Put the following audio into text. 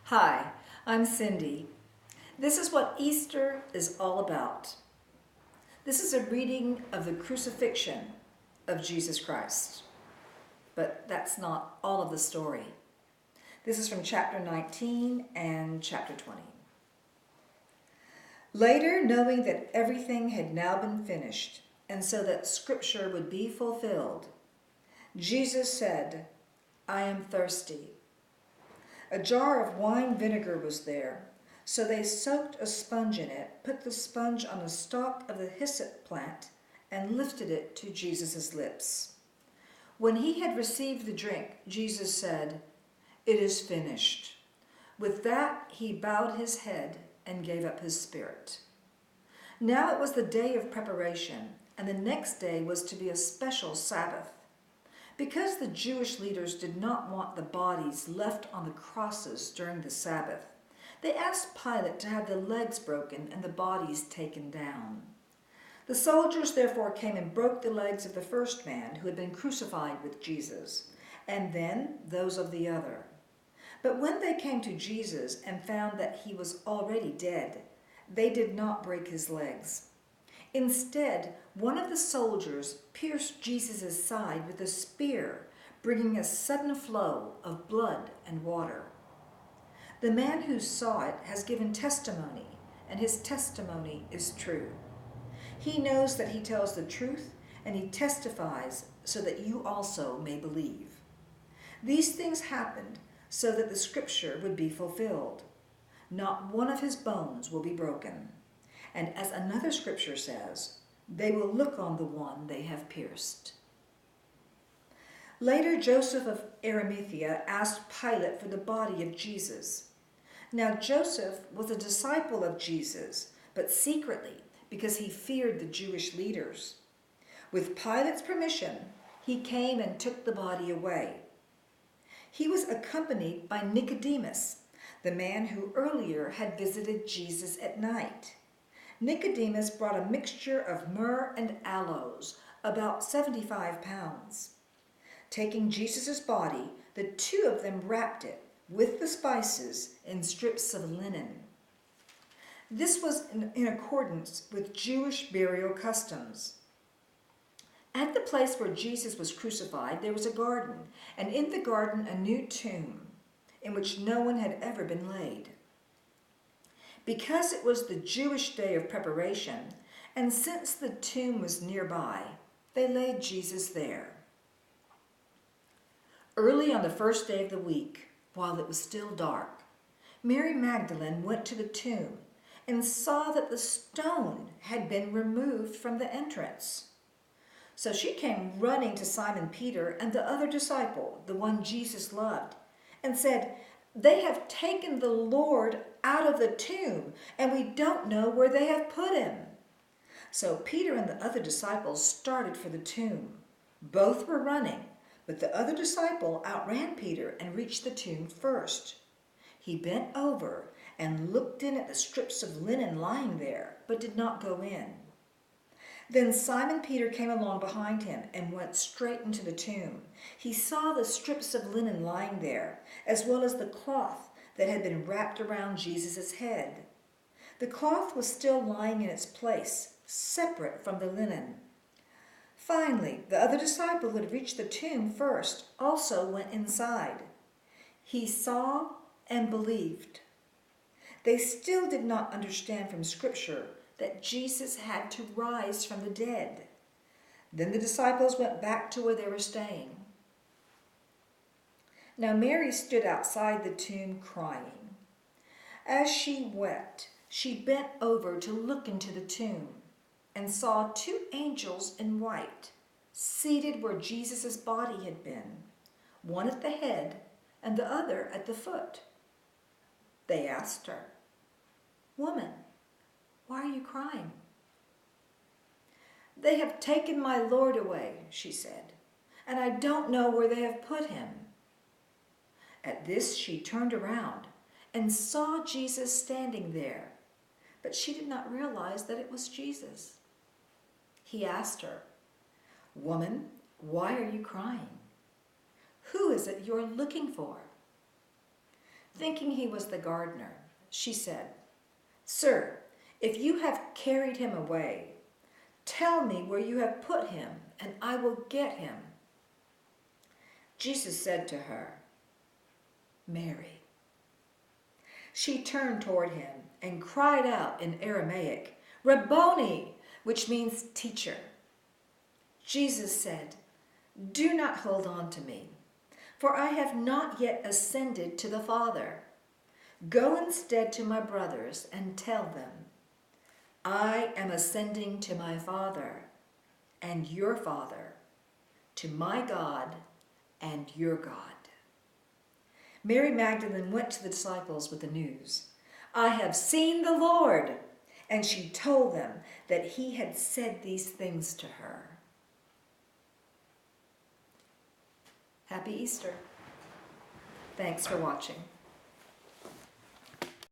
Hi, I'm Cindy. This is what Easter is all about. This is a reading of the Crucifixion of Jesus Christ. But that's not all of the story. This is from chapter 19 and chapter 20. Later, knowing that everything had now been finished, and so that Scripture would be fulfilled, Jesus said, "I am thirsty." A jar of wine vinegar was there, so they soaked a sponge in it, put the sponge on a stalk of the hyssop plant, and lifted it to Jesus' lips. When he had received the drink, Jesus said, "It is finished." With that, he bowed his head and gave up his spirit. Now it was the day of preparation, and the next day was to be a special Sabbath. Because the Jewish leaders did not want the bodies left on the crosses during the Sabbath, they asked Pilate to have the legs broken and the bodies taken down. The soldiers therefore came and broke the legs of the first man who had been crucified with Jesus, and then those of the other. But when they came to Jesus and found that he was already dead, they did not break his legs. Instead, one of the soldiers pierced Jesus' side with a spear, bringing a sudden flow of blood and water. The man who saw it has given testimony, and his testimony is true. He knows that he tells the truth, and he testifies so that you also may believe. These things happened so that the scripture would be fulfilled. Not one of his bones will be broken. And as another scripture says, they will look on the one they have pierced. Later, Joseph of Arimathea asked Pilate for the body of Jesus. Now Joseph was a disciple of Jesus, but secretly, because he feared the Jewish leaders. With Pilate's permission, he came and took the body away. He was accompanied by Nicodemus, the man who earlier had visited Jesus at night. Nicodemus brought a mixture of myrrh and aloes, about 75 pounds. Taking Jesus' body, the two of them wrapped it, with the spices, in strips of linen. This was in accordance with Jewish burial customs. At the place where Jesus was crucified, there was a garden, and in the garden a new tomb, in which no one had ever been laid. Because it was the Jewish day of preparation, and since the tomb was nearby, they laid Jesus there. Early on the first day of the week, while it was still dark, Mary Magdalene went to the tomb and saw that the stone had been removed from the entrance. So she came running to Simon Peter and the other disciple, the one Jesus loved, and said, "They have taken the Lord out of the tomb, and we don't know where they have put him." So Peter and the other disciples started for the tomb. Both were running, but the other disciple outran Peter and reached the tomb first. He bent over and looked in at the strips of linen lying there, but did not go in. Then Simon Peter came along behind him and went straight into the tomb. He saw the strips of linen lying there, as well as the cloth that had been wrapped around Jesus' head. The cloth was still lying in its place, separate from the linen. Finally, the other disciple who had reached the tomb first also went inside. He saw and believed. They still did not understand from Scripture that Jesus had to rise from the dead. Then the disciples went back to where they were staying. Now Mary stood outside the tomb crying. As she wept, she bent over to look into the tomb and saw two angels in white, seated where Jesus' body had been, one at the head and the other at the foot. They asked her, "Woman, why are you crying?" "They have taken my Lord away," she said, "and I don't know where they have put him." At this she turned around and saw Jesus standing there, but she did not realize that it was Jesus. He asked her, "Woman, why are you crying? Who is it you're looking for?" Thinking he was the gardener, she said, "Sir, if you have carried him away, tell me where you have put him, and I will get him." Jesus said to her, "Mary." She turned toward him and cried out in Aramaic, "Rabboni," which means teacher. Jesus said, "Do not hold on to me, for I have not yet ascended to the Father. Go instead to my brothers and tell them, I am ascending to my Father and your Father, to my God and your God." Mary Magdalene went to the disciples with the news, "I have seen the Lord," and she told them that he had said these things to her. Happy Easter. Thanks for watching.